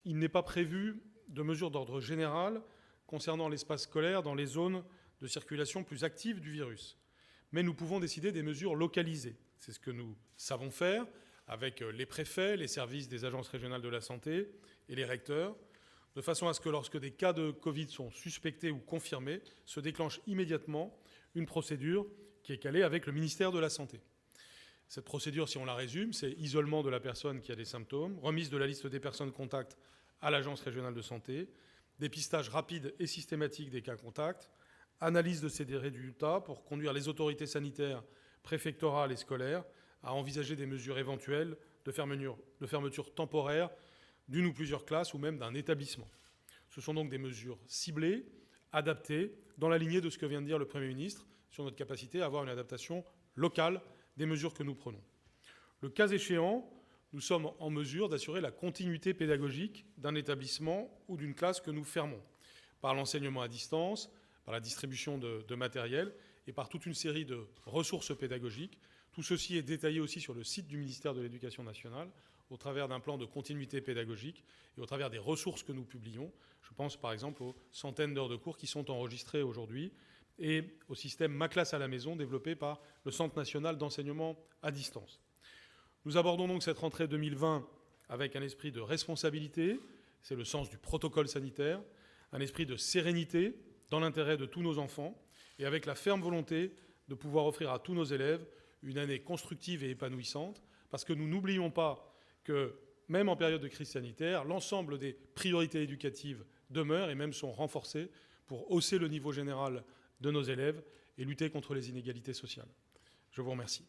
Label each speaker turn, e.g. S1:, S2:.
S1: il n'est pas prévu de mesures d'ordre général concernant l'espace scolaire dans les zones de circulation plus active du virus. Mais nous pouvons décider des mesures localisées. C'est ce que nous savons faire avec les préfets, les services des agences régionales de la santé et les recteurs, de façon à ce que lorsque des cas de Covid sont suspectés ou confirmés, se déclenche immédiatement une procédure qui est calée avec le ministère de la Santé. Cette procédure, si on la résume, c'est isolement de la personne qui a des symptômes, remise de la liste des personnes contacts à l'agence régionale de santé, dépistage rapide et systématique des cas contacts, analyse de ces résultats pour conduire les autorités sanitaires préfectorales et scolaires à envisager des mesures éventuelles de fermeture temporaire d'une ou plusieurs classes ou même d'un établissement. Ce sont donc des mesures ciblées, adaptées, dans la lignée de ce que vient de dire le Premier ministre sur notre capacité à avoir une adaptation locale des mesures que nous prenons. Le cas échéant, nous sommes en mesure d'assurer la continuité pédagogique d'un établissement ou d'une classe que nous fermons, par l'enseignement à distance, par la distribution de matériel et par toute une série de ressources pédagogiques. Tout ceci est détaillé aussi sur le site du ministère de l'Éducation nationale, au travers d'un plan de continuité pédagogique et au travers des ressources que nous publions. Je pense par exemple aux centaines d'heures de cours qui sont enregistrées aujourd'hui et au système Ma classe à la maison développé par le Centre national d'enseignement à distance. Nous abordons donc cette rentrée 2020 avec un esprit de responsabilité, c'est le sens du protocole sanitaire, un esprit de sérénité dans l'intérêt de tous nos enfants et avec la ferme volonté de pouvoir offrir à tous nos élèves une année constructive et épanouissante, parce que nous n'oublions pas que, même en période de crise sanitaire, l'ensemble des priorités éducatives demeurent et même sont renforcées pour hausser le niveau général de nos élèves et lutter contre les inégalités sociales. Je vous remercie.